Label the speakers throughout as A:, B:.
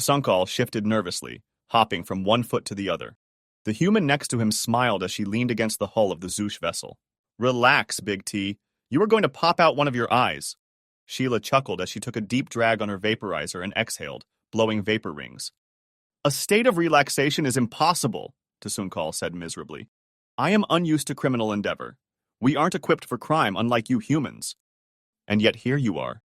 A: Tsunkal shifted nervously, hopping from one foot to the other. The human next to him smiled as she leaned against the hull of the Zoosh vessel. Relax, Big T. You are going to pop out one of your eyes. Sheila chuckled as she took a deep drag on her vaporizer and exhaled, blowing vapor rings. A state of relaxation is impossible, Tsunkal said miserably. I am unused to criminal endeavor. We aren't equipped for crime, unlike you humans. And yet here you are.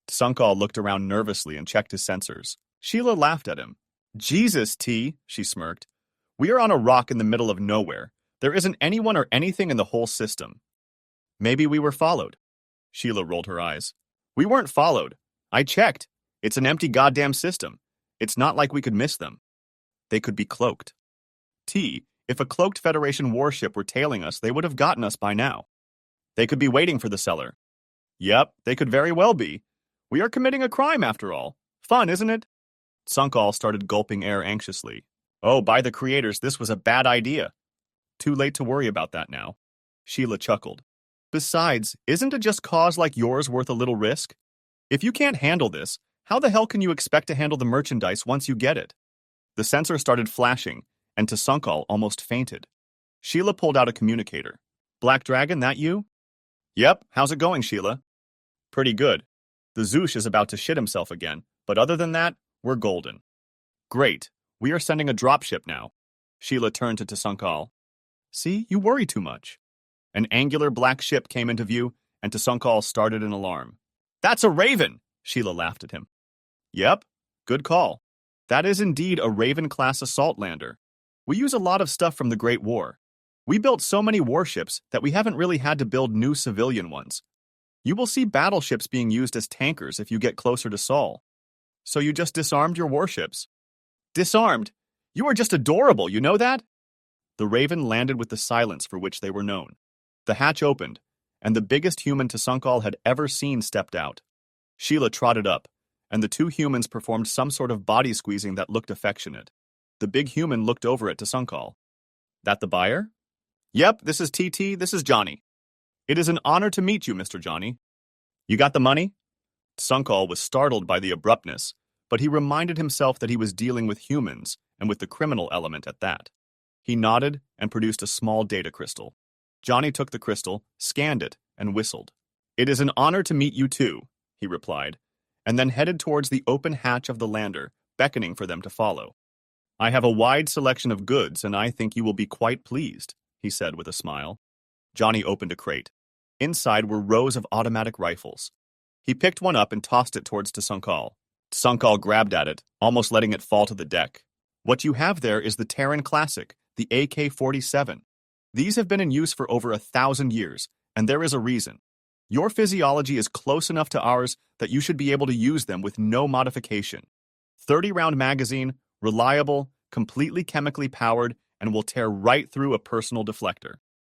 A: Tsunkal looked around nervously and checked his sensors. Sheila laughed at him. Jesus, T, she smirked. We are on a rock in the middle of nowhere. There isn't anyone or anything in the whole system. Maybe we were followed. Sheila rolled her eyes. We weren't followed. I checked. It's an empty goddamn system. It's not like we could miss them. They could be cloaked. T, if a cloaked Federation warship were tailing us, they would have gotten us by now. They could be waiting for the cellar. Yep, they could very well be. We are committing a crime after all. Fun, isn't it? Tsunkal started gulping air anxiously. Oh, by the creators, this was a bad idea. Too late to worry about that now. Sheila chuckled. Besides, isn't a just cause like yours worth a little risk? If you can't handle this, how the hell can you expect to handle the merchandise once you get it? The sensor started flashing, and Tsunkal almost fainted. Sheila pulled out a communicator. Black Dragon, that you? Yep, how's it going, Sheila? Pretty good. The Zoosh is about to shit himself again, but other than that, we're golden. Great. We are sending a dropship now. Sheila turned to Tsunkal. See, you worry too much. An angular black ship came into view, and Tsunkal started an alarm. That's a Raven! Sheila laughed at him. Yep, good call. That is indeed a Raven-class assault lander. We use a lot of stuff from the Great War. We built so many warships that we haven't really had to build new civilian ones. You will see battleships being used as tankers if you get closer to Sol. So you just disarmed your warships? Disarmed? You are just adorable, you know that? The Raven landed with the silence for which they were known. The hatch opened, and the biggest human Tsunkal had ever seen stepped out. Sheila trotted up, and the two humans performed some sort of body squeezing that looked affectionate. The big human looked over at Tsunkal. That the buyer? Yep, this is TT, this is Johnny. It is an honor to meet you, Mr. Johnny. You got the money? Tsunkal was startled by the abruptness, but he reminded himself that he was dealing with humans, and with the criminal element at that. He nodded and produced a small data crystal. Johnny took the crystal, scanned it, and whistled. It is an honor to meet you too, he replied, and then headed towards the open hatch of the lander, beckoning for them to follow. I have a wide selection of goods, and I think you will be quite pleased, he said with a smile. Johnny opened a crate. Inside were rows of automatic rifles. He picked one up and tossed it towards Tsunkal. Tsunkal grabbed at it, almost letting it fall to the deck. What you have there is the Terran Classic, the AK-47. These have been in use for over 1,000 years, and there is a reason. Your physiology is close enough to ours that you should be able to use them with no modification. 30-round magazine, reliable, completely chemically powered, and will tear right through a personal deflector.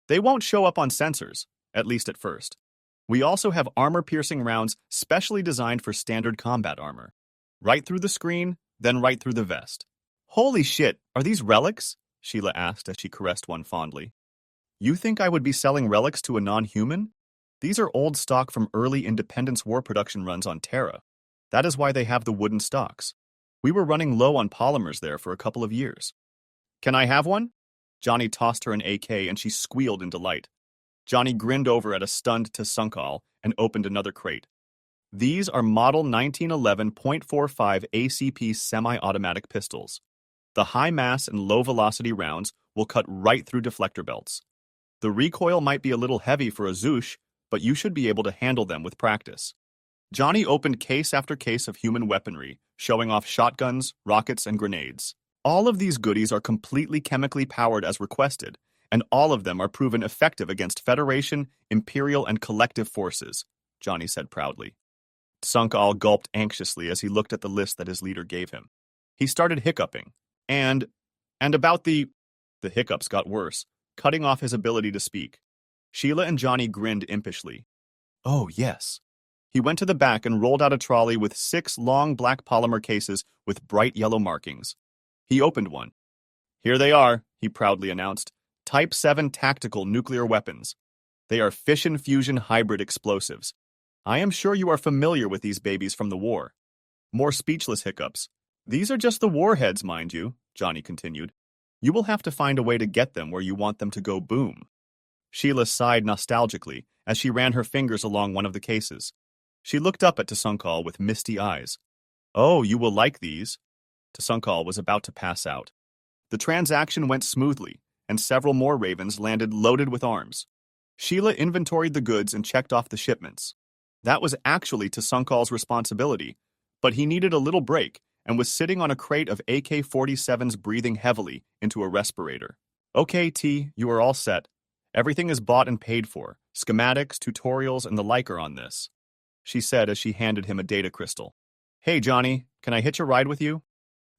A: They won't show up on sensors, at least at first. We also have armor-piercing rounds specially designed for standard combat armor. Right through the screen, then right through the vest. Holy shit, are these relics? Sheila asked as she caressed one fondly. You think I would be selling relics to a non-human? These are old stock from early Independence War production runs on Terra. That is why they have the wooden stocks. We were running low on polymers there for a couple of years. Can I have one? Johnny tossed her an AK and she squealed in delight. Johnny grinned over at a stunned Tsunkal and opened another crate. These are Model 1911.45 ACP semi-automatic pistols. The high-mass and low-velocity rounds will cut right through deflector belts. The recoil might be a little heavy for a Zoosh, but you should be able to handle them with practice. Johnny opened case after case of human weaponry, showing off shotguns, rockets, and grenades. All of these goodies are completely chemically powered as requested, and all of them are proven effective against Federation, Imperial, and Collective forces, Johnny said proudly. Tsunkal gulped anxiously as he looked at the list that his leader gave him. He started hiccuping. And about the hiccups got worse, cutting off his ability to speak. Sheila and Johnny grinned impishly. Oh, yes. He went to the back and rolled out a trolley with 6 long black polymer cases with bright yellow markings. He opened one. Here they are, he proudly announced. Type 7 tactical nuclear weapons. They are fission-fusion hybrid explosives. I am sure you are familiar with these babies from the war. More speechless hiccups. These are just the warheads, mind you, Johnny continued. You will have to find a way to get them where you want them to go boom. Sheila sighed nostalgically as she ran her fingers along one of the cases. She looked up at Tsunkal with misty eyes. Oh, you will like these. Tsunkal was about to pass out. The transaction went smoothly, and several more ravens landed loaded with arms. Sheila inventoried the goods and checked off the shipments. That was actually Tsunkal's responsibility, but he needed a little break and was sitting on a crate of AK-47s breathing heavily into a respirator. Okay, T, you are all set. Everything is bought and paid for. Schematics, tutorials, and the like are on this, she said as she handed him a data crystal. Hey, Johnny, can I hitch a ride with you?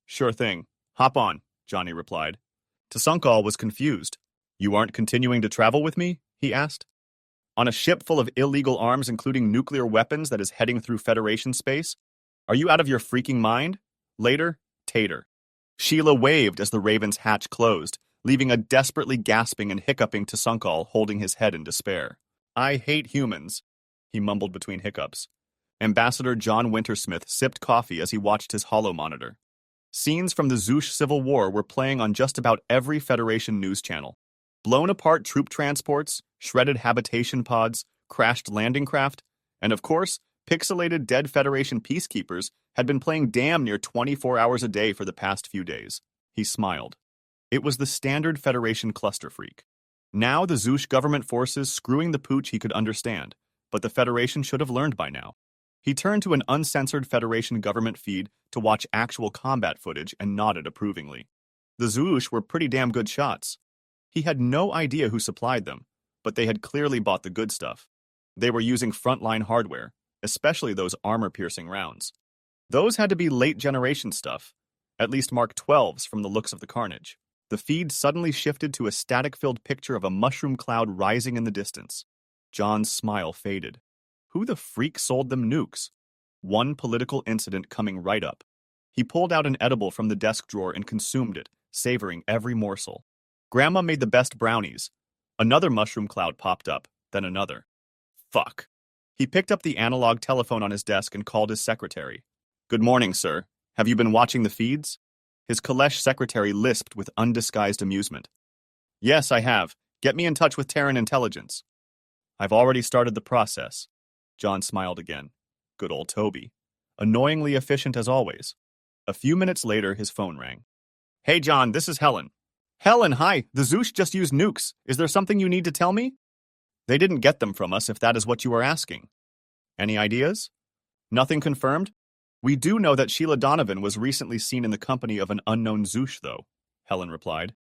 A: Sure thing. Hop on, Johnny replied. Tsunkal was confused. You aren't continuing to travel with me? He asked. On a ship full of illegal arms, including nuclear weapons that is heading through Federation space? Are you out of your freaking mind? Later, Tater. Sheila waved as the Raven's hatch closed, leaving a desperately gasping and hiccuping Tsunkal holding his head in despair. I hate humans, he mumbled between hiccups. Ambassador John Wintersmith sipped coffee as he watched his holo monitor. Scenes from the Zouche Civil War were playing on just about every Federation news channel. Blown-apart troop transports, shredded habitation pods, crashed landing craft, and of course, pixelated dead Federation peacekeepers had been playing damn near 24 hours a day for the past few days. He smiled. It was the standard Federation cluster freak. Now the Zouche government forces screwing the pooch he could understand, but the Federation should have learned by now. He turned to an uncensored Federation government feed to watch actual combat footage and nodded approvingly. The Zouche were pretty damn good shots. He had no idea who supplied them, but they had clearly bought the good stuff. They were using frontline hardware, especially those armor-piercing rounds. Those had to be late-generation stuff, at least Mark 12s from the looks of the carnage. The feed suddenly shifted to a static-filled picture of a mushroom cloud rising in the distance. John's smile faded. Who the freak sold them nukes? One political incident coming right up. He pulled out an edible from the desk drawer and consumed it, savoring every morsel. Grandma made the best brownies. Another mushroom cloud popped up, then another. Fuck. He picked up the analog telephone on his desk and called his secretary. Good morning, sir. Have you been watching the feeds? His Kalesh secretary lisped with undisguised amusement. Yes, I have. Get me in touch with Terran intelligence. I've already started the process. John smiled again. Good old Toby. Annoyingly efficient as always. A few minutes later, his phone rang. Hey, John, this is Helen. Helen, hi. The Zouche just used nukes. Is there something you need to tell me? They didn't get them from us, if that is what you are asking. Any ideas? Nothing confirmed? We do know that Sheila Donovan was recently seen in the company of an unknown Zouche, though, Helen replied.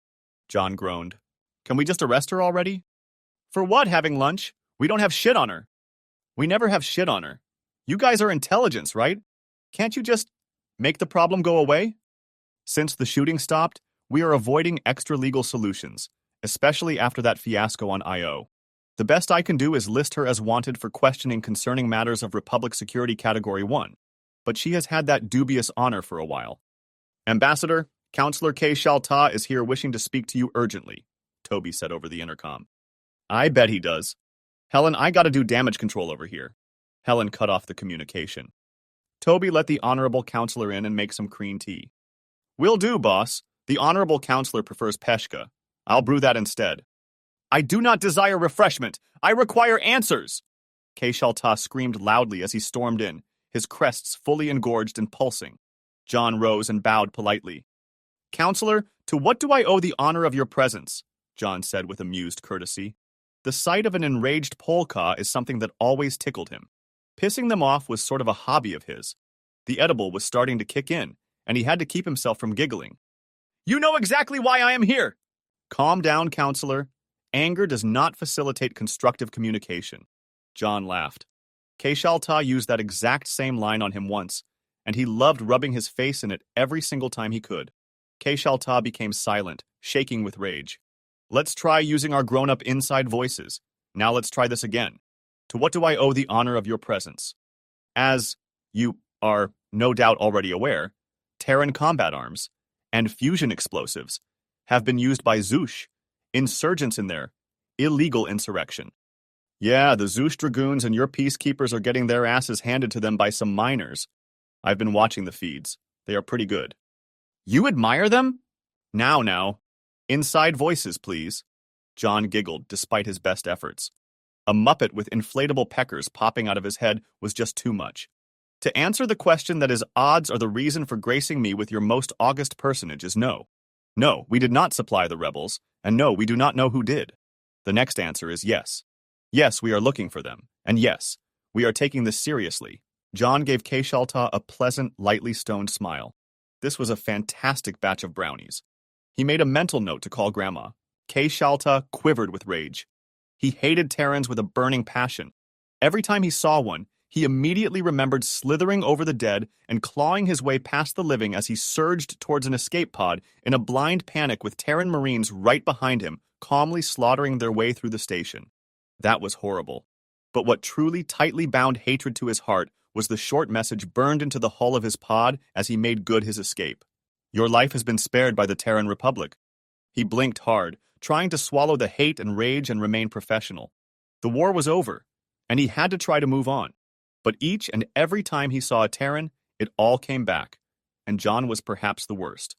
A: John groaned. Can we just arrest her already? For what, having lunch? We don't have shit on her. We never have shit on her. You guys are intelligence, right? Can't you just make the problem go away? Since the shooting stopped, we are avoiding extra-legal solutions, especially after that fiasco on I.O. The best I can do is list her as wanted for questioning concerning matters of Republic Security Category 1, but she has had that dubious honor for a while. Ambassador, Counselor K. Shalta is here wishing to speak to you urgently, Toby said over the intercom. I bet he does. Helen, I gotta do damage control over here. Helen cut off the communication. Toby let the Honorable Counselor in and make some green tea. Will do, boss. The Honorable Counselor prefers Peshka. I'll brew that instead. I do not desire refreshment. I require answers. K. Shalta screamed loudly as he stormed in, his crests fully engorged and pulsing. John rose and bowed politely. Counselor, to what do I owe the honor of your presence? John said with amused courtesy. The sight of an enraged polka is something that always tickled him. Pissing them off was sort of a hobby of his. The edible was starting to kick in, and he had to keep himself from giggling. You know exactly why I am here! Calm down, Counselor. Anger does not facilitate constructive communication. John laughed. Keshalta used that exact same line on him once, and he loved rubbing his face in it every single time he could. Keshalta became silent, shaking with rage. Let's try using our grown-up inside voices. Now let's try this again. To what do I owe the honor of your presence? As you are no doubt already aware, Terran combat arms and fusion explosives have been used by Zouche, insurgents in there, illegal insurrection. Yeah, the Zouche Dragoons and your peacekeepers are getting their asses handed to them by some miners. I've been watching the feeds. They are pretty good. You admire them? Now. Inside voices, please. John giggled despite his best efforts. A muppet with inflatable peckers popping out of his head was just too much. To answer the question that his odds are the reason for gracing me with your most august personage is no. No, we did not supply the rebels, and no, we do not know who did. The next answer is yes. Yes, we are looking for them, and yes, we are taking this seriously. John gave Keshalta a pleasant, lightly stoned smile. This was a fantastic batch of brownies. He made a mental note to call Grandma. Keshalta quivered with rage. He hated Terrans with a burning passion. Every time he saw one, he immediately remembered slithering over the dead and clawing his way past the living as he surged towards an escape pod in a blind panic with Terran Marines right behind him, calmly slaughtering their way through the station. That was horrible. But what truly tightly bound hatred to his heart was the short message burned into the hull of his pod as he made good his escape. Your life has been spared by the Terran Republic. He blinked hard, trying to swallow the hate and rage and remain professional. The war was over, and he had to try to move on. But each and every time he saw a Terran, it all came back, and John was perhaps the worst.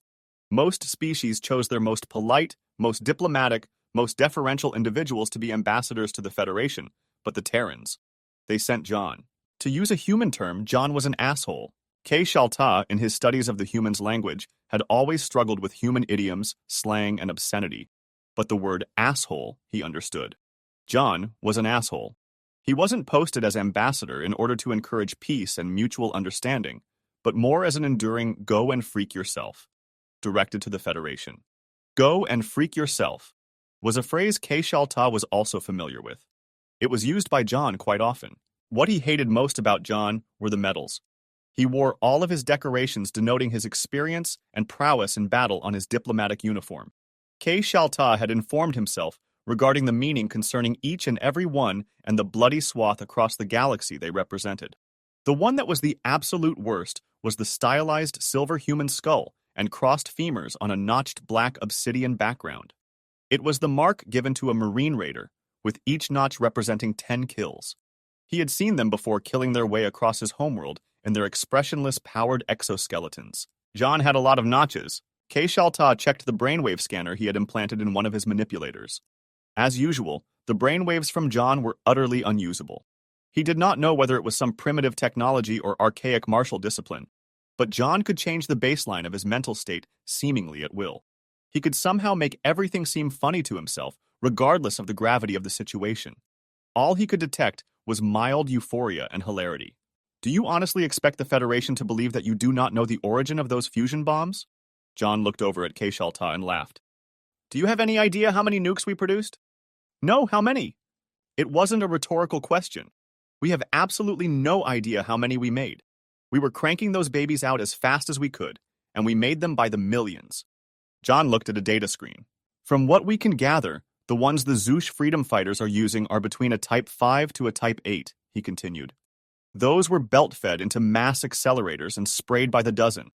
A: Most species chose their most polite, most diplomatic, most deferential individuals to be ambassadors to the Federation, but the Terrans. They sent John. To use a human term, John was an asshole. Keshalta, in his studies of the human's language, had always struggled with human idioms, slang, and obscenity. But the word asshole, he understood. John was an asshole. He wasn't posted as ambassador in order to encourage peace and mutual understanding, but more as an enduring go and freak yourself, directed to the Federation. Go and freak yourself was a phrase Keshalta was also familiar with. It was used by John quite often. What he hated most about John were the medals. He wore all of his decorations denoting his experience and prowess in battle on his diplomatic uniform. Keshalta had informed himself regarding the meaning concerning each and every one and the bloody swath across the galaxy they represented. The one that was the absolute worst was the stylized silver human skull and crossed femurs on a notched black obsidian background. It was the mark given to a Marine raider, with each notch representing 10 kills. He had seen them before killing their way across his homeworld in their expressionless powered exoskeletons. John had a lot of notches. Keshalta checked the brainwave scanner he had implanted in one of his manipulators. As usual, the brainwaves from John were utterly unusable. He did not know whether it was some primitive technology or archaic martial discipline, but John could change the baseline of his mental state seemingly at will. He could somehow make everything seem funny to himself, regardless of the gravity of the situation. All he could detect was mild euphoria and hilarity. Do you honestly expect the Federation to believe that you do not know the origin of those fusion bombs? John looked over at Keshalta and laughed. Do you have any idea how many nukes we produced? No, how many? It wasn't a rhetorical question. We have absolutely no idea how many we made. We were cranking those babies out as fast as we could, and we made them by the millions. John looked at a data screen. From what we can gather, the ones the Zoush freedom fighters are using are between a Type 5 to a Type 8, he continued. Those were belt-fed into mass accelerators and sprayed by the dozen.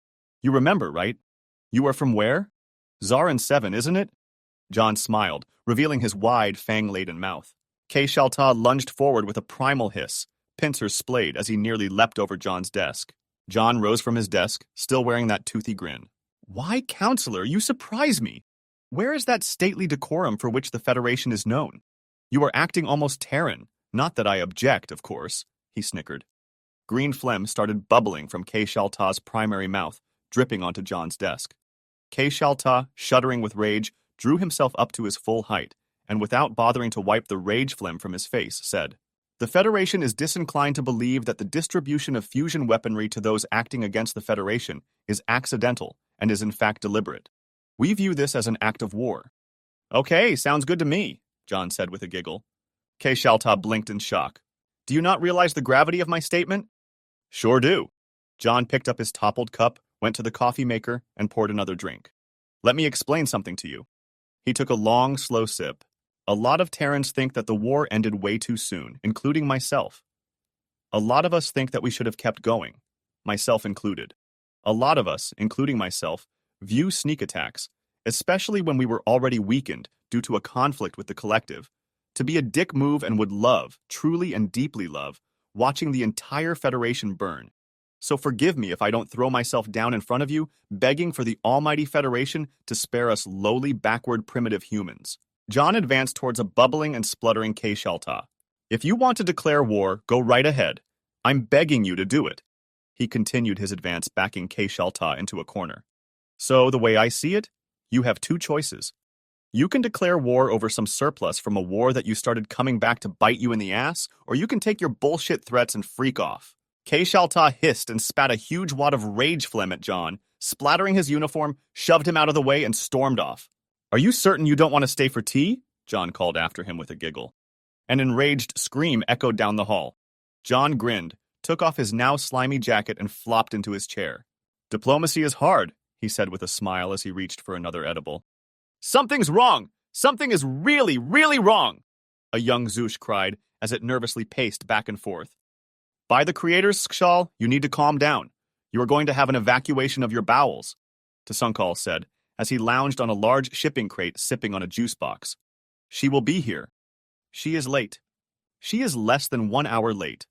A: You remember, right? You are from where? Zarin 7, isn't it? John smiled, revealing his wide, fang-laden mouth. Keshalta lunged forward with a primal hiss, pincers splayed as he nearly leapt over John's desk. John rose from his desk, still wearing that toothy grin. Why, Counselor, you surprise me! Where is that stately decorum for which the Federation is known? You are acting almost Terran. Not that I object, of course, he snickered. Green phlegm started bubbling from Keshalta's primary mouth, dripping onto John's desk. Keshalta, shuddering with rage, drew himself up to his full height, and without bothering to wipe the rage phlegm from his face, said, The Federation is disinclined to believe that the distribution of fusion weaponry to those acting against the Federation is accidental and is in fact deliberate. We view this as an act of war. Okay, sounds good to me, John said with a giggle. Keshalta blinked in shock. Do you not realize the gravity of my statement? Sure do. John picked up his toppled cup, went to the coffee maker, and poured another drink. Let me explain something to you. He took a long, slow sip. A lot of Terrans think that the war ended way too soon, including myself. A lot of us think that we should have kept going, myself included. A lot of us, including myself, view sneak attacks, especially when we were already weakened due to a conflict with the collective, to be a dick move and would love, truly and deeply love, watching the entire Federation burn. So forgive me if I don't throw myself down in front of you, begging for the Almighty Federation to spare us lowly, backward, primitive humans. John advanced towards a bubbling and spluttering K-Shalta. If you want to declare war, go right ahead. I'm begging you to do it. He continued his advance, backing K-Shalta into a corner. So, the way I see it, you have two choices. You can declare war over some surplus from a war that you started coming back to bite you in the ass, or you can take your bullshit threats and freak off. K-Shalta hissed and spat a huge wad of rage phlegm at John, splattering his uniform, shoved him out of the way, and stormed off. Are you certain you don't want to stay for tea? John called after him with a giggle. An enraged scream echoed down the hall. John grinned, took off his now slimy jacket, and flopped into his chair. Diplomacy is hard, he said with a smile as he reached for another edible. Something's wrong! Something is really, really wrong! A young Zouche cried as it nervously paced back and forth. By the creators, Skshal, you need to calm down. You are going to have an evacuation of your bowels, Tsunkal said, as he lounged on a large shipping crate sipping on a juice box. She will be here. She is late. She is less than 1 hour late.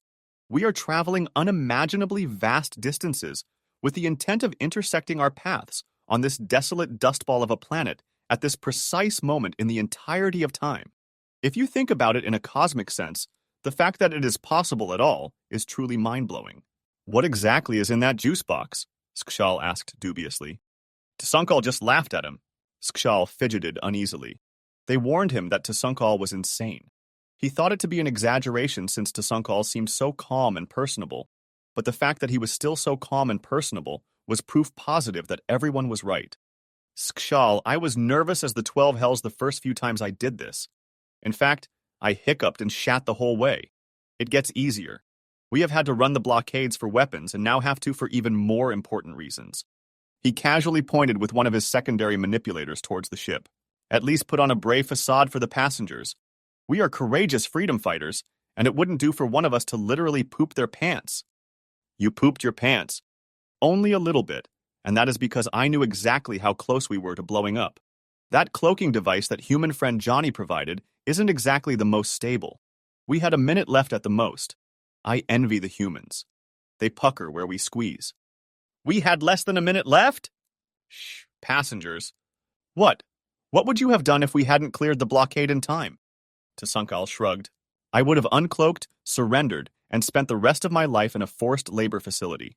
A: We are traveling unimaginably vast distances with the intent of intersecting our paths on this desolate dustball of a planet at this precise moment in the entirety of time. If you think about it in a cosmic sense, the fact that it is possible at all is truly mind-blowing. What exactly is in that juice box? Skshal asked dubiously. Tsunkal just laughed at him. Skshal fidgeted uneasily. They warned him that Tsunkal was insane. He thought it to be an exaggeration since Tsunkal seemed so calm and personable, but the fact that he was still so calm and personable was proof positive that everyone was right. Skshal, I was nervous as the 12 hells the first few times I did this. In fact, I hiccuped and shat the whole way. It gets easier. We have had to run the blockades for weapons and now have to for even more important reasons. He casually pointed with one of his secondary manipulators towards the ship. At least put on a brave facade for the passengers. We are courageous freedom fighters, and it wouldn't do for one of us to literally poop their pants. You pooped your pants. Only a little bit, and that is because I knew exactly how close we were to blowing up. That cloaking device that human friend Johnny provided isn't exactly the most stable. We had a minute left at the most. I envy the humans. They pucker where we squeeze. We had less than a minute left? Shh, passengers. What? What would you have done if we hadn't cleared the blockade in time? Tsunkal shrugged. I would have uncloaked, surrendered, and spent the rest of my life in a forced labor facility.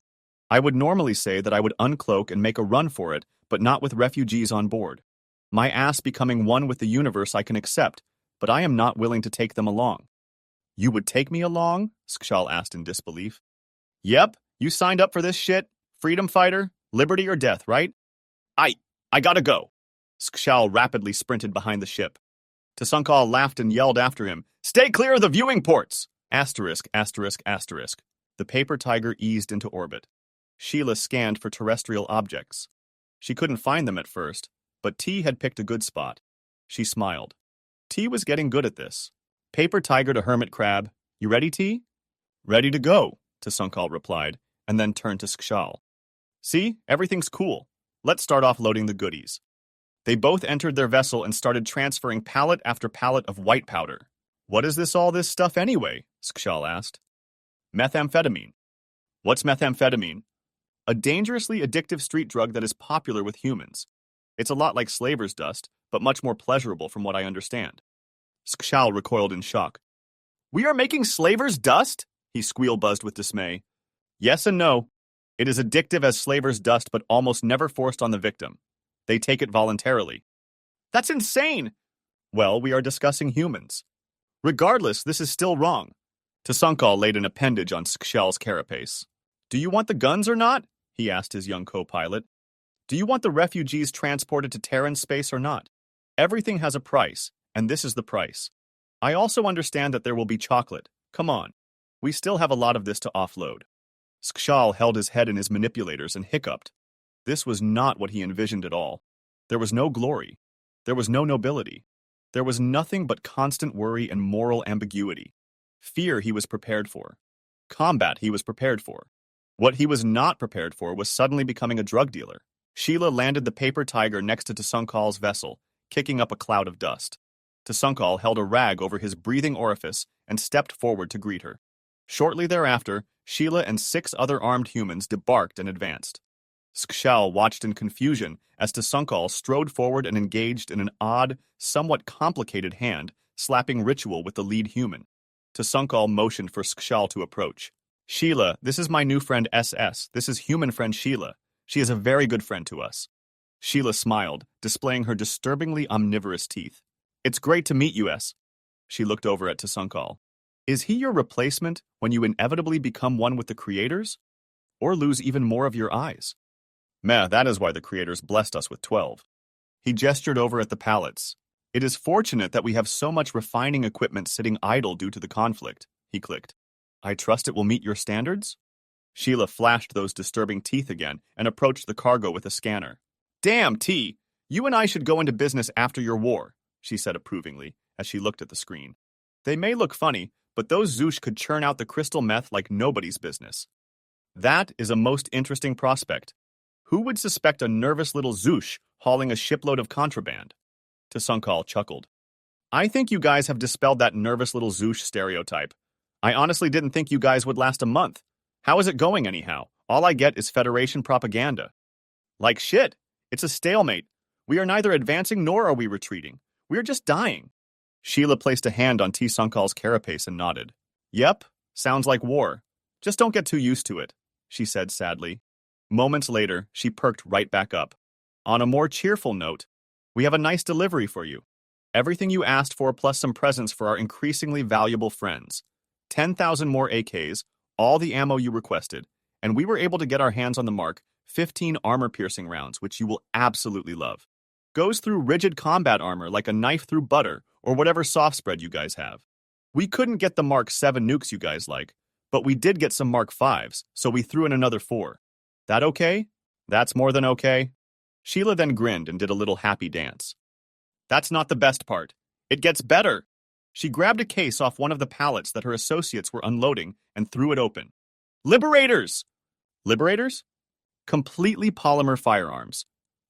A: I would normally say that I would uncloak and make a run for it, but not with refugees on board. My ass becoming one with the universe I can accept, but I am not willing to take them along. You would take me along? Skshal asked in disbelief. Yep, you signed up for this shit. Freedom fighter, liberty or death, right? I gotta go. Skshal rapidly sprinted behind the ship. Tsunkal laughed and yelled after him, Stay clear of the viewing ports! Asterisk, asterisk, asterisk. The paper tiger eased into orbit. Sheila scanned for terrestrial objects. She couldn't find them at first, but T had picked a good spot. She smiled. T was getting good at this. Paper tiger to hermit crab. You ready, T? Ready to go, Tsunkal replied, and then turned to Skshal. See, everything's cool. Let's start off loading the goodies. They both entered their vessel and started transferring pallet after pallet of white powder. What is all this stuff anyway? Skshal asked. Methamphetamine. What's methamphetamine? A dangerously addictive street drug that is popular with humans. It's a lot like slaver's dust, but much more pleasurable from what I understand. Skshal recoiled in shock. We are making slaver's dust? He squeal-buzzed with dismay. Yes and no. It is addictive as slaver's dust, but almost never forced on the victim. They take it voluntarily. That's insane! Well, we are discussing humans. Regardless, this is still wrong. Tsunkal laid an appendage on Skshal's carapace. Do you want the guns or not? He asked his young co-pilot. Do you want the refugees transported to Terran space or not? Everything has a price, and this is the price. I also understand that there will be chocolate. Come on. We still have a lot of this to offload. Skshal held his head in his manipulators and hiccuped. This was not what he envisioned at all. There was no glory. There was no nobility. There was nothing but constant worry and moral ambiguity. Fear he was prepared for. Combat he was prepared for. What he was not prepared for was suddenly becoming a drug dealer. Sheila landed the paper tiger next to Tsunkal's vessel, kicking up a cloud of dust. Tsunkal held a rag over his breathing orifice and stepped forward to greet her. Shortly thereafter, Sheila and 6 other armed humans debarked and advanced. Skshal watched in confusion as Tsunkal strode forward and engaged in an odd, somewhat complicated hand-slapping ritual with the lead human. Tsunkal motioned for Skshal to approach. Sheila, this is my new friend SS. This is human friend Sheila. She is a very good friend to us. Sheila smiled, displaying her disturbingly omnivorous teeth. It's great to meet you, S. She looked over at Tsunkal. Is he your replacement when you inevitably become one with the creators? Or lose even more of your eyes? Meh, that is why the creators blessed us with 12. He gestured over at the pallets. It is fortunate that we have so much refining equipment sitting idle due to the conflict, he clicked. I trust it will meet your standards? Sheila flashed those disturbing teeth again and approached the cargo with a scanner. Damn, T! You and I should go into business after your war, she said approvingly as she looked at the screen. They may look funny, but those Zoosh could churn out the crystal meth like nobody's business. That is a most interesting prospect. Who would suspect a nervous little Zoosh hauling a shipload of contraband? Tsunkal chuckled. I think you guys have dispelled that nervous little Zoosh stereotype. I honestly didn't think you guys would last a month. How is it going anyhow? All I get is Federation propaganda. Like shit. It's a stalemate. We are neither advancing nor are we retreating. We are just dying. Sheila placed a hand on Tsunkal's carapace and nodded. Yep, sounds like war. Just don't get too used to it, she said sadly. Moments later, she perked right back up. On a more cheerful note, we have a nice delivery for you. Everything you asked for plus some presents for our increasingly valuable friends. 10,000 more AKs, all the ammo you requested, and we were able to get our hands on the Mark 15 armor-piercing rounds, which you will absolutely love. Goes through rigid combat armor like a knife through butter or whatever soft spread you guys have. We couldn't get the Mark 7 nukes you guys like, but we did get some Mark 5s, so we threw in another 4. That okay? That's more than okay. Sheila then grinned and did a little happy dance. That's not the best part. It gets better. She grabbed a case off one of the pallets that her associates were unloading and threw it open. Liberators! Liberators? Completely polymer firearms.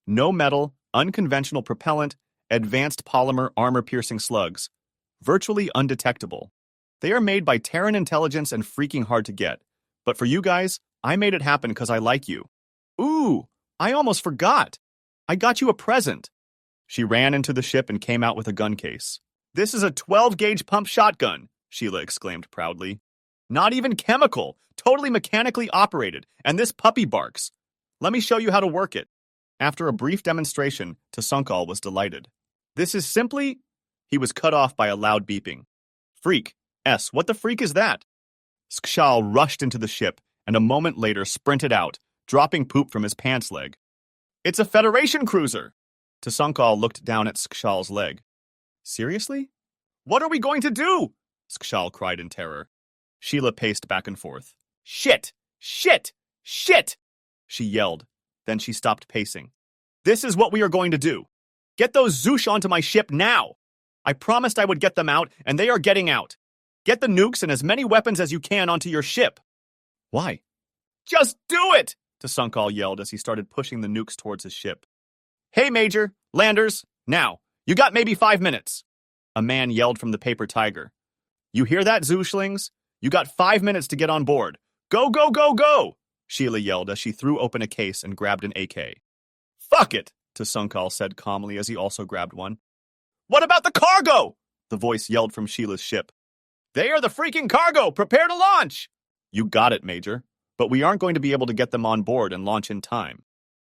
A: No metal, unconventional propellant, advanced polymer armor-piercing slugs. Virtually undetectable. They are made by Terran intelligence and freaking hard to get. But for you guys, I made it happen because I like you. Ooh, I almost forgot. I got you a present. She ran into the ship and came out with a gun case. This is a 12-gauge pump shotgun, Sheila exclaimed proudly. Not even chemical, totally mechanically operated, and this puppy barks. Let me show you how to work it. After a brief demonstration, Tsunkal was delighted. This is simply... He was cut off by a loud beeping. Freak. S, what the freak is that? Skshal rushed into the ship, and a moment later sprinted out, dropping poop from his pants leg. It's a Federation cruiser! Tsunkal looked down at Skshal's leg. Seriously? What are we going to do? Skshal cried in terror. Sheila paced back and forth. Shit! Shit! Shit! She yelled. Then she stopped pacing. This is what we are going to do. Get those Zoosh onto my ship now! I promised I would get them out, and they are getting out. Get the nukes and as many weapons as you can onto your ship. Why? Just do it! Tsunkal yelled as he started pushing the nukes towards his ship. Hey, Major, landers, now. You got maybe 5 minutes. A man yelled from the paper tiger. You hear that, Zooshlings? You got 5 minutes to get on board. Go, go, go, go! Sheila yelled as she threw open a case and grabbed an AK. Fuck it, Tsunkal said calmly as he also grabbed one. What about the cargo? The voice yelled from Sheila's ship. They are the freaking cargo! Prepare to launch! You got it, Major. But we aren't going to be able to get them on board and launch in time.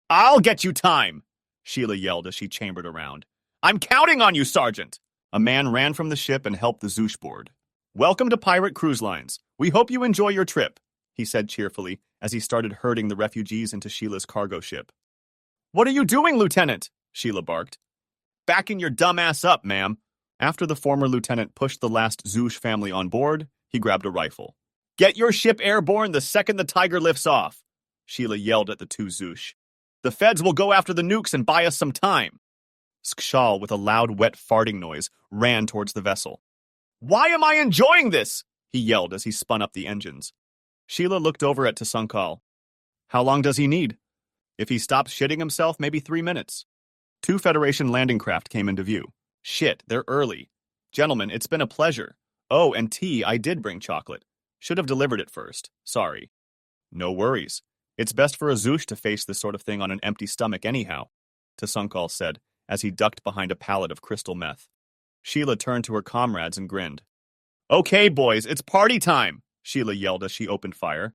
A: I'll get you time! Sheila yelled as she chambered around. I'm counting on you, Sergeant! A man ran from the ship and helped the Zoosh board. Welcome to Pirate Cruise Lines. We hope you enjoy your trip, he said cheerfully as he started herding the refugees into Sheila's cargo ship. What are you doing, Lieutenant? Sheila barked. Backing your dumb ass up, ma'am. After the former lieutenant pushed the last Zoosh family on board, he grabbed a rifle. Get your ship airborne the second the Tiger lifts off, Sheila yelled at the 2 Zoosh. The feds will go after the nukes and buy us some time. Skshal, with a loud, wet farting noise, ran towards the vessel. Why am I enjoying this? He yelled as he spun up the engines. Sheila looked over at Tsunkal. How long does he need? If he stops shitting himself, maybe 3 minutes. 2 Federation landing craft came into view. Shit, they're early. Gentlemen, it's been a pleasure. Oh, and tea, I did bring chocolate. Should have delivered it first. Sorry. No worries. It's best for a Zoosh to face this sort of thing on an empty stomach anyhow, Tsunkal said, as he ducked behind a pallet of crystal meth. Sheila turned to her comrades and grinned. Okay, boys, it's party time, Sheila yelled as she opened fire.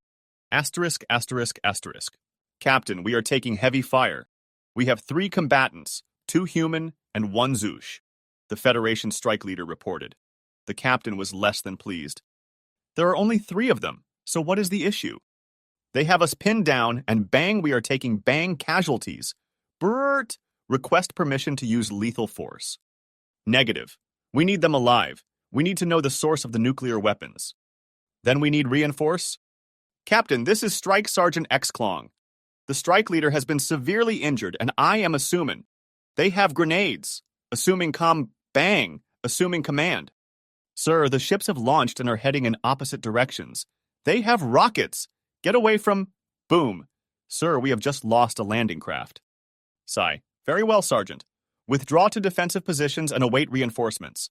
A: Asterisk, asterisk, asterisk. Captain, we are taking heavy fire. We have 3 combatants, 2 human and 1 Zoosh, the Federation strike leader reported. The captain was less than pleased. There are only 3 of them, so what is the issue? They have us pinned down, and bang, we are taking bang casualties. Bert, request permission to use lethal force. Negative. We need them alive. We need to know the source of the nuclear weapons. Then we need reinforce? Captain, this is Strike Sergeant X Klong. The strike leader has been severely injured, and I am assuming. They have grenades. Assuming assuming command. Sir, the ships have launched and are heading in opposite directions. They have rockets. Get away from... Boom. Sir, we have just lost a landing craft. Sigh. Very well, Sergeant. Withdraw to defensive positions and await reinforcements.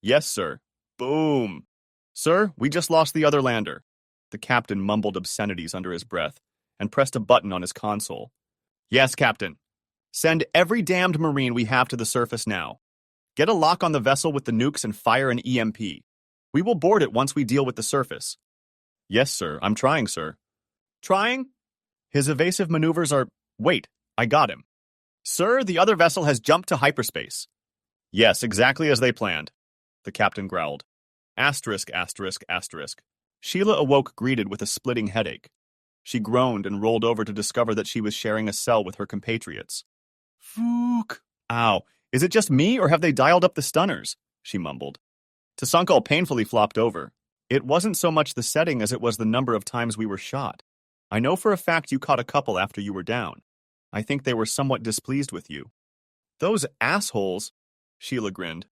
A: Yes, sir. Boom. Sir, we just lost the other lander. The captain mumbled obscenities under his breath and pressed a button on his console. Yes, Captain. Send every damned Marine we have to the surface now. Get a lock on the vessel with the nukes and fire an EMP. We will board it once we deal with the surface. Yes, sir. I'm trying, sir. Trying? His evasive maneuvers are... Wait, I got him. Sir, the other vessel has jumped to hyperspace. Yes, exactly as they planned. The captain growled. Asterisk, asterisk, asterisk. Sheila awoke greeted with a splitting headache. She groaned and rolled over to discover that she was sharing a cell with her compatriots. Fook. Ow. Is it just me, or have they dialed up the stunners? She mumbled. Tsunkal painfully flopped over. It wasn't so much the setting as it was the number of times we were shot. I know for a fact you caught a couple after you were down. I think they were somewhat displeased with you. Those assholes, Sheila grinned.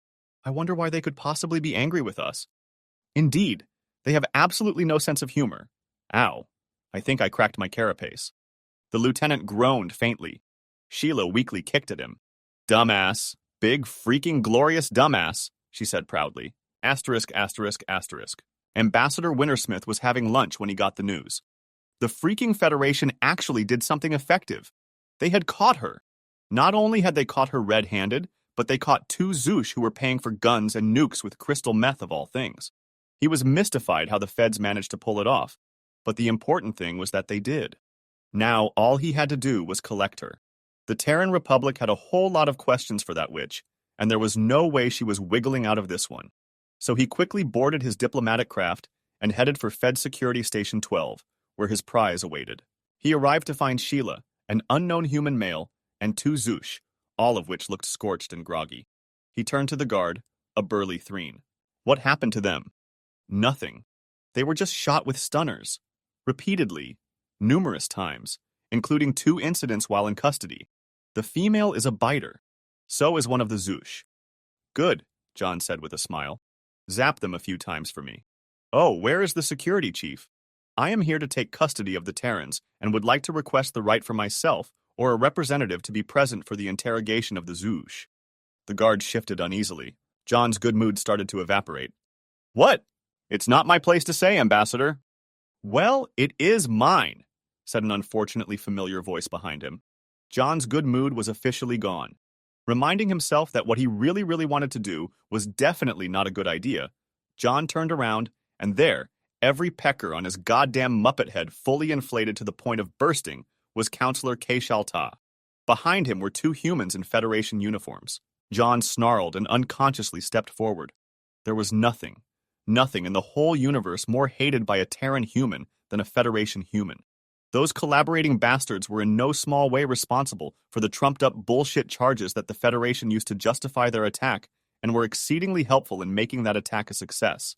A: I wonder why they could possibly be angry with us. Indeed, they have absolutely no sense of humor. Ow. I think I cracked my carapace. The lieutenant groaned faintly. Sheila weakly kicked at him. Dumbass. Big, freaking, glorious dumbass, she said proudly. Asterisk, asterisk, asterisk. Ambassador Wintersmith was having lunch when he got the news. The freaking Federation actually did something effective. They had caught her. Not only had they caught her red-handed, but they caught 2 Zoosh who were paying for guns and nukes with crystal meth of all things. He was mystified how the feds managed to pull it off, but the important thing was that they did. Now all he had to do was collect her. The Terran Republic had a whole lot of questions for that witch, and there was no way she was wiggling out of this one. So he quickly boarded his diplomatic craft and headed for Fed Security Station 12, where his prize awaited. He arrived to find Sheila, an unknown human male, and 2 Zoosh, all of which looked scorched and groggy. He turned to the guard, a burly Threen. What happened to them? Nothing. They were just shot with stunners. Repeatedly. Numerous times, including 2 incidents while in custody. The female is a biter. So is one of the Zoosh. Good, John said with a smile. Zap them a few times for me. Oh, where is the security chief? I am here to take custody of the Terrans and would like to request the right for myself or a representative to be present for the interrogation of the Zoosh. The guard shifted uneasily. John's good mood started to evaporate. What? It's not my place to say, Ambassador. Well, it is mine, said an unfortunately familiar voice behind him. John's good mood was officially gone. Reminding himself that what he really wanted to do was definitely not a good idea, John turned around, and there, every pecker on his goddamn Muppet head fully inflated to the point of bursting, was Counselor Keshalta. Behind him were 2 humans in Federation uniforms. John snarled and unconsciously stepped forward. There was nothing in the whole universe more hated by a Terran human than a Federation human. Those collaborating bastards were in no small way responsible for the trumped-up bullshit charges that the Federation used to justify their attack and were exceedingly helpful in making that attack a success.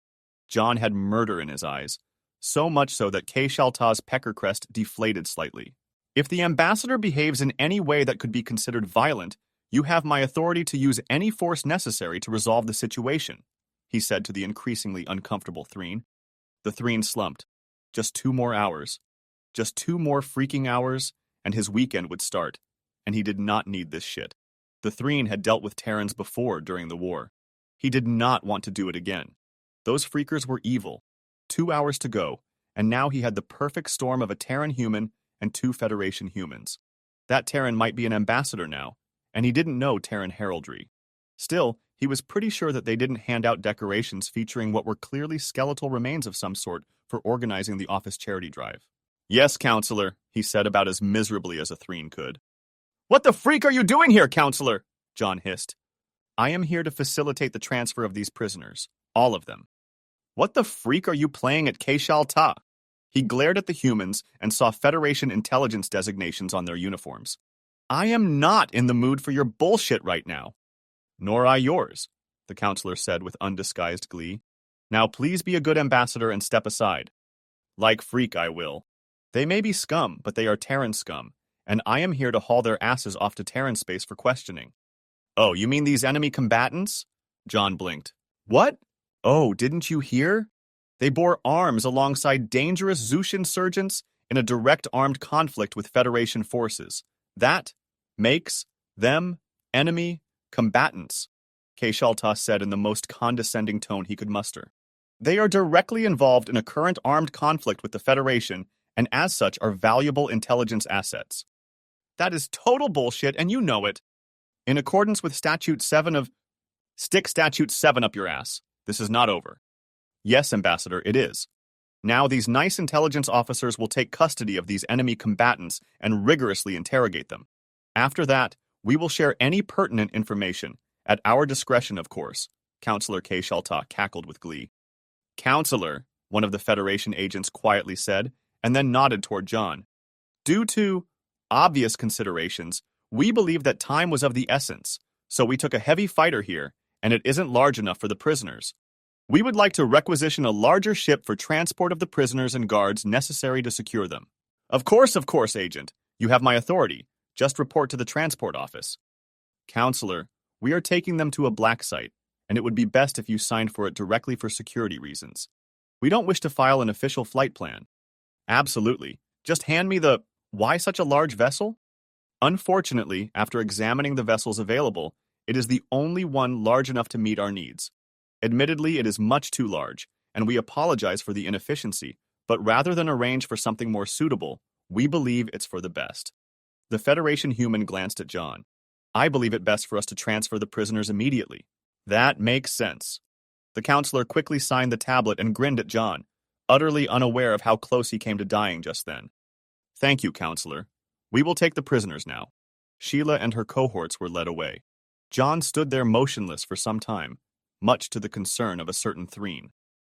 A: John had murder in his eyes, so much so that Keshalta's pecker crest deflated slightly. If the ambassador behaves in any way that could be considered violent, you have my authority to use any force necessary to resolve the situation, he said to the increasingly uncomfortable Threen. The Threen slumped. Just 2 more hours. Just 2 more freaking hours, and his weekend would start, and he did not need this shit. The Threen had dealt with Terrans before during the war. He did not want to do it again. Those freakers were evil. 2 hours to go, and now he had the perfect storm of a Terran human and 2 Federation humans. That Terran might be an ambassador now, and he didn't know Terran heraldry. Still, he was pretty sure that they didn't hand out decorations featuring what were clearly skeletal remains of some sort for organizing the office charity drive. "Yes, Counselor," he said about as miserably as a Threen could. "What the freak are you doing here, Counselor?" John hissed. "I am here to facilitate the transfer of these prisoners. All of them." "What the freak are you playing at Keshal Ta?" He glared at the humans and saw Federation intelligence designations on their uniforms. "I am not in the mood for your bullshit right now." "Nor I yours," the counselor said with undisguised glee. "Now please be a good ambassador and step aside." "Like freak I will. They may be scum, but they are Terran scum, and I am here to haul their asses off to Terran space for questioning." "Oh, you mean these enemy combatants?" John blinked. "What? Oh, didn't you hear? They bore arms alongside dangerous Zeush insurgents in a direct armed conflict with Federation forces. That makes them enemy combatants," Keshalta said in the most condescending tone he could muster. "They are directly involved in a current armed conflict with the Federation, and as such are valuable intelligence assets." "That is total bullshit, and you know it. In accordance with Statute 7 of... Stick Statute 7 up your ass. This is not over." "Yes, Ambassador, it is. Now these nice intelligence officers will take custody of these enemy combatants and rigorously interrogate them. After that, we will share any pertinent information, at our discretion, of course," Counselor Keshalta cackled with glee. "Counselor," one of the Federation agents quietly said, and then nodded toward John. "Due to obvious considerations, we believe that time was of the essence, so we took a heavy fighter here, and it isn't large enough for the prisoners. We would like to requisition a larger ship for transport of the prisoners and guards necessary to secure them." Of course, Agent. You have my authority. Just report to the transport office." "Counselor, we are taking them to a black site, and it would be best if you signed for it directly for security reasons. We don't wish to file an official flight plan." "Absolutely. Just hand me the... Why such a large vessel?" "Unfortunately, after examining the vessels available, it is the only one large enough to meet our needs. Admittedly, it is much too large, and we apologize for the inefficiency, but rather than arrange for something more suitable, we believe it's for the best." The Federation human glanced at John. "I believe it best for us to transfer the prisoners immediately." "That makes sense." The counselor quickly signed the tablet and grinned at John, utterly unaware of how close he came to dying just then. "Thank you, Counselor. We will take the prisoners now." Sheila and her cohorts were led away. John stood there motionless for some time, much to the concern of a certain Threen.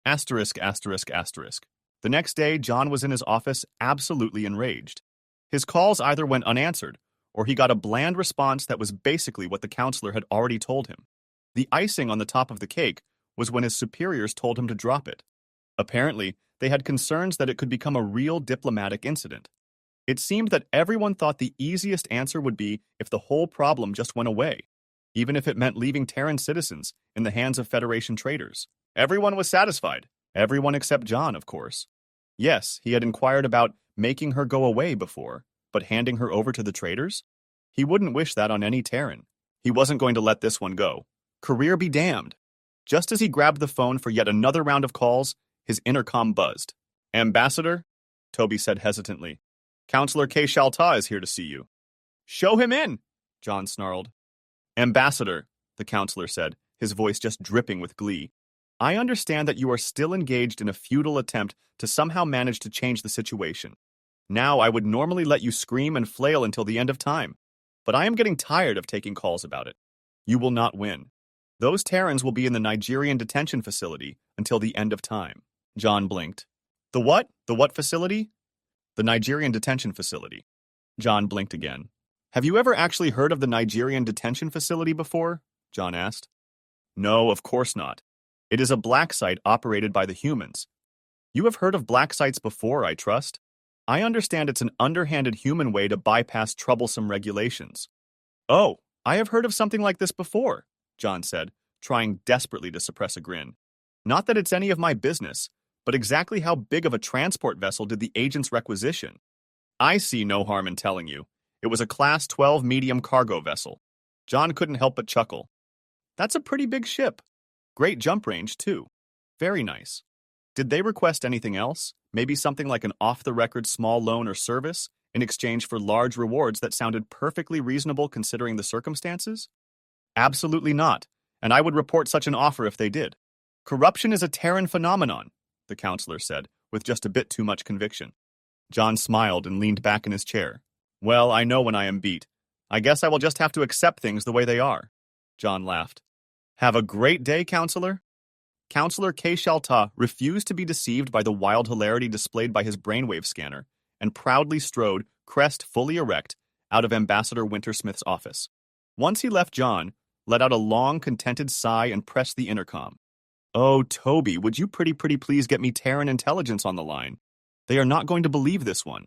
A: Asterisk, asterisk, asterisk. The next day, John was in his office absolutely enraged. His calls either went unanswered, or he got a bland response that was basically what the counselor had already told him. The icing on the top of the cake was when his superiors told him to drop it. Apparently, they had concerns that it could become a real diplomatic incident. It seemed that everyone thought the easiest answer would be if the whole problem just went away, even if it meant leaving Terran citizens in the hands of Federation traitors. Everyone was satisfied. Everyone except John, of course. Yes, he had inquired about making her go away before, but handing her over to the traitors? He wouldn't wish that on any Terran. He wasn't going to let this one go. Career be damned. Just as he grabbed the phone for yet another round of calls, his intercom buzzed. "Ambassador?" Toby said hesitantly. "Counselor Keshalta is here to see you." "Show him in," John snarled. "Ambassador," the counselor said, his voice just dripping with glee. "I understand that you are still engaged in a futile attempt to somehow manage to change the situation. Now, I would normally let you scream and flail until the end of time, but I am getting tired of taking calls about it. You will not win. Those Terrans will be in the Nigerian detention facility until the end of time." John blinked. "The what? The what facility?" "The Nigerian detention facility." John blinked again. "Have you ever actually heard of the Nigerian detention facility before?" John asked. "No, of course not. It is a black site operated by the humans. You have heard of black sites before, I trust? I understand it's an underhanded human way to bypass troublesome regulations." "Oh, I have heard of something like this before," John said, trying desperately to suppress a grin. "Not that it's any of my business, but exactly how big of a transport vessel did the agents requisition?" "I see no harm in telling you. It was a Class 12 medium cargo vessel." John couldn't help but chuckle. "That's a pretty big ship. Great jump range, too. Very nice." Did they request anything else? Maybe something like an off-the-record small loan or service in exchange for large rewards that sounded perfectly reasonable considering the circumstances? Absolutely not, and I would report such an offer if they did. Corruption is a Terran phenomenon, the counselor said, with just a bit too much conviction. John smiled and leaned back in his chair. Well, I know when I am beat. I guess I will just have to accept things the way they are. John laughed. Have a great day, counselor. Counselor Keshalta refused to be deceived by the wild hilarity displayed by his brainwave scanner and proudly strode, crest fully erect, out of Ambassador Wintersmith's office. Once he left John, let out a long, contented sigh and pressed the intercom. Oh, Toby, would you pretty please get me Terran intelligence on the line? They are not going to believe this one.